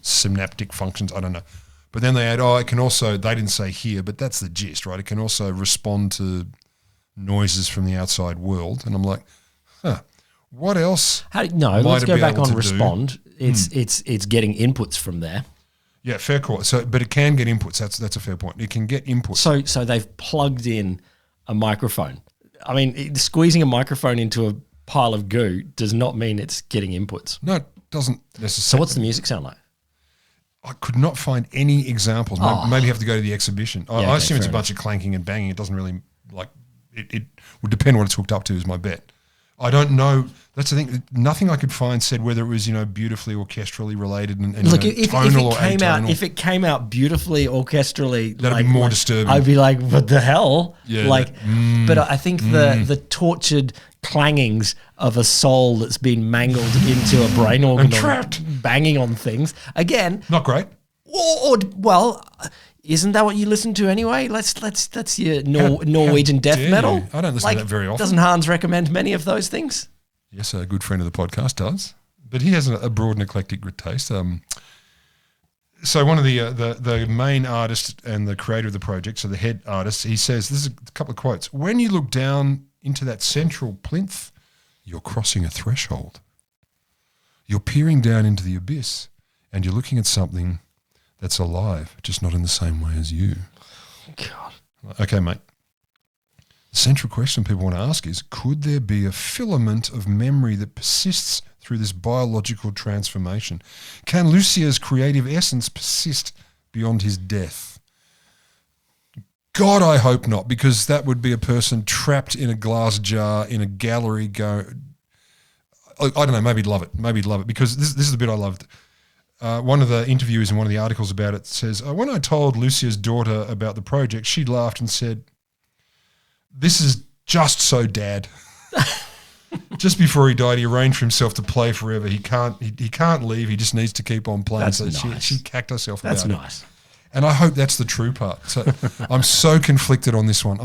synaptic functions. I don't know, but then they add, it can also. They didn't say here, but that's the gist, right? It can also respond to noises from the outside world, and I'm like, what else? Let's go back on respond. It's getting inputs from there. Yeah, fair call. So, but it can get inputs. That's a fair point. It can get inputs. So they've plugged in a microphone. I mean, squeezing a microphone into a pile of goo does not mean it's getting inputs. No, it doesn't necessarily. So what's the music sound like? I could not find any examples. Maybe you have to go to the exhibition. I assume it's a bunch of clanking and banging. It doesn't really it would depend on what it's hooked up to is my bet. I don't know. That's the thing. Nothing I could find said whether it was beautifully orchestrally related and look, tonal or atonal. If it came out beautifully orchestrally, that'd be more disturbing. I'd be like, what the hell? Yeah, but I think the tortured clangings of a soul that's been mangled into a brain organ and trapped, banging on things again. Not great. Well, isn't that what you listen to anyway? That's your Norwegian death metal. I don't listen to that very often. Doesn't Hans recommend many of those things? Yes, a good friend of the podcast does, but he has a broad and eclectic taste. So one of the main artists and the creator of the project, so the head artist, he says, this is a couple of quotes. When you look down into that central plinth, you're crossing a threshold. You're peering down into the abyss and you're looking at something that's alive, just not in the same way as you. God. Okay, mate. The central question people want to ask is, could there be a filament of memory that persists through this biological transformation? Can Lucier's creative essence persist beyond his death? God, I hope not, because that would be a person trapped in a glass jar in a gallery I don't know, maybe he'd love it, because this is the bit I loved. One of the interviews in one of the articles about it says, when I told Lucia's daughter about the project, she laughed and said, "This is just so Dad." Just before he died, he arranged for himself to play forever. He can't leave. He just needs to keep on playing. That's so nice. She cacked herself That's about nice. it. And I hope that's the true part. So I'm so conflicted on this one.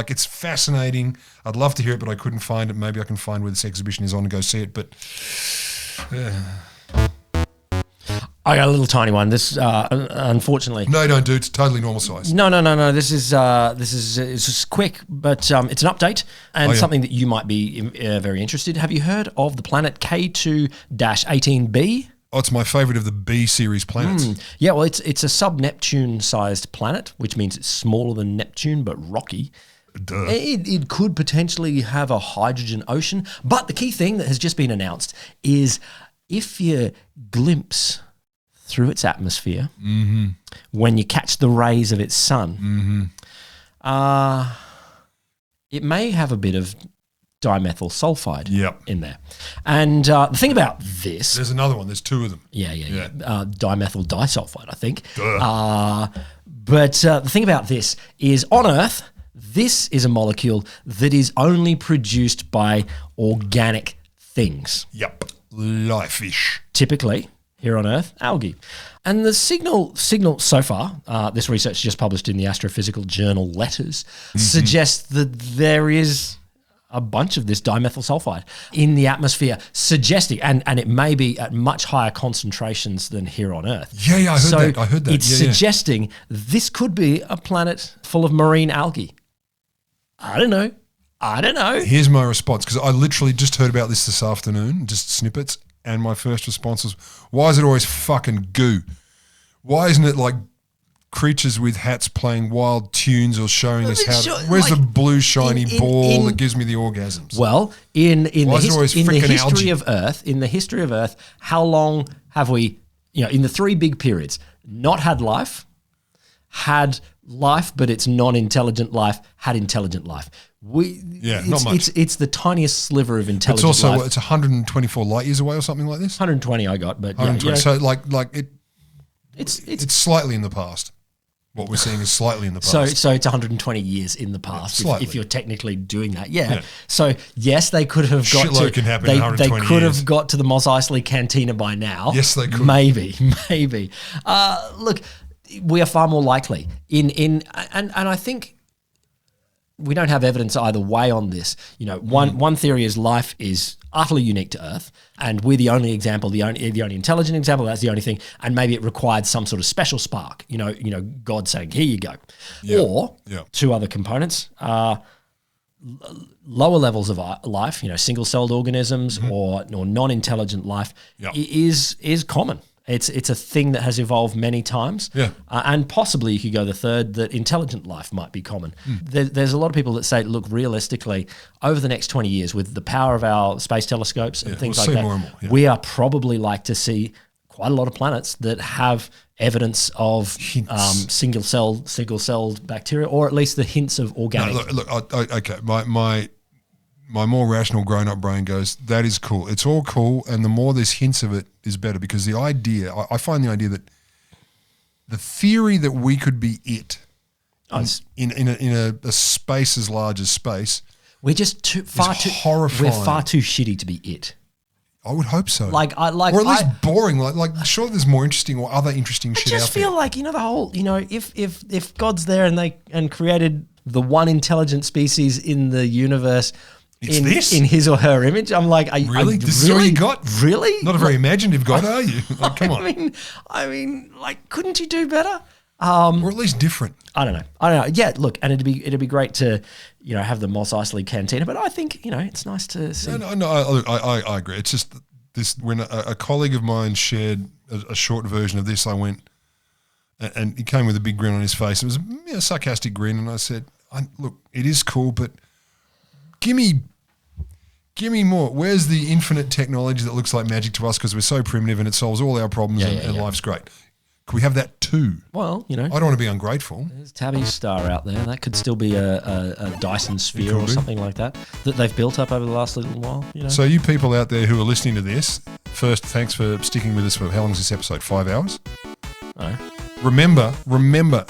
It's fascinating. I'd love to hear it, but I couldn't find it. Maybe I can find where this exhibition is on and go see it. But I got a little tiny one. This, unfortunately. No, don't do. It's totally normal size. No. This is it's just quick, but it's an update and something that you might be very interested. Have you heard of the planet K2-18b? Oh, it's my favorite of the B series planets. Yeah, well, it's a sub-Neptune-sized planet, which means it's smaller than Neptune but rocky. Duh. It could potentially have a hydrogen ocean, but the key thing that has just been announced is if you glimpse through its atmosphere, when you catch the rays of its sun, it may have a bit of dimethyl sulfide in there. And the thing about this... There's another one. There's two of them. Yeah. Dimethyl disulfide, I think. Duh. But the thing about this is on Earth, this is a molecule that is only produced by organic things. Yep. Jellyfish. Typically, here on Earth, algae. And the signal so far, this research just published in the Astrophysical Journal Letters, suggests that there is a bunch of this dimethyl sulfide in the atmosphere, suggesting, and it may be at much higher concentrations than here on Earth. Yeah, I heard that. It's suggesting this could be a planet full of marine algae. I don't know. Here's my response, because I literally just heard about this afternoon, just snippets, and my first response was, why is it always fucking goo? Why isn't it like creatures with hats playing wild tunes or showing us how where's the blue shiny ball that gives me the orgasms? Well, in the history algae? of Earth, how long have we, in the three big periods, not had life, had life but it's non-intelligent life, had intelligent life. Not much. It's the tiniest sliver of intelligent life. life. It's 124 light years away or something like this. 120 I got, but 120. So it's slightly in the past. What we're seeing is slightly in the past. So it's 120 years in the past if you're technically doing that. Yeah. So yes, they could have got Shitload can happen in 120 They could years. have got to the Mos Eisley Cantina by now. Yes, they could. Maybe. Look, we are far more likely and I think we don't have evidence either way on this. One theory is life is utterly unique to Earth, and we're the only example, the only intelligent example. That's the only thing, and maybe it required some sort of special spark. God saying, "Here you go," or two other components: lower levels of life, single-celled organisms or non-intelligent life is common. It's a thing that has evolved many times. And possibly you could go the third, that intelligent life might be common. There's a lot of people that say, look, realistically, over the next 20 years, with the power of our space telescopes and things like that, more and more, we are probably like to see quite a lot of planets that have evidence of single-celled bacteria, or at least the hints of organic. Okay, my more rational grown-up brain goes, that is cool. It's all cool, and the more there's hints of it is better, because the idea, I find the idea that the theory that we could be it in a space as large as space, we're just horrifying. We're far too shitty to be it. I would hope so. Or at least boring. Sure, there's more interesting or other interesting shit out there. I just feel like, the whole, if God's there and created the one intelligent species in the universe in his or her image, I'm like, really? This is all you got? Really? Not a very imaginative God, are you? Come on. I mean, couldn't you do better? Or at least different. I don't know. Yeah, look, and it'd be great to, have the Mos Eisley Cantina, but I think, it's nice to see. No, I agree. It's just this, when a colleague of mine shared a short version of this, I went, and he came with a big grin on his face. It was a sarcastic grin, and I said, look, it is cool, but give me more. Where's the infinite technology that looks like magic to us because we're so primitive and it solves all our problems and life's great? Could we have that too? Well, I don't want to be ungrateful. There's Tabby's star out there. That could still be a Dyson sphere or something like that they've built up over the last little while. So you people out there who are listening to this, first, thanks for sticking with us for, how long is this episode? 5 hours? No. Remember,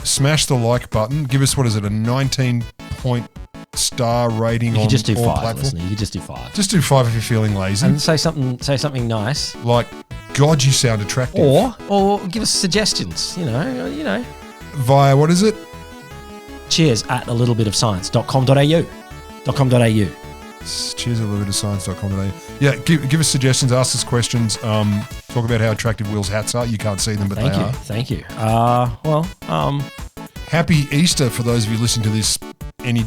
smash the like button. Give us, a 19-point star rating on all platforms. You could just do 5. Just do 5 if you're feeling lazy. And say something nice. Like, God, you sound attractive. Or give us suggestions, Via, what is it? Cheers at alittlebitofscience.com.au. Cheers at alittlebitofscience.com.au. Yeah, give us suggestions, ask us questions, talk about how attractive Will's hats are. You can't see them, but they are. Thank you. Happy Easter for those of you listening to this any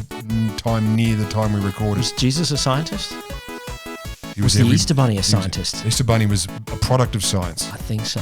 time near the time we recorded. Was Jesus a scientist? He Was the every- Easter Bunny a he was- scientist? Easter Bunny was a product of science. I think so.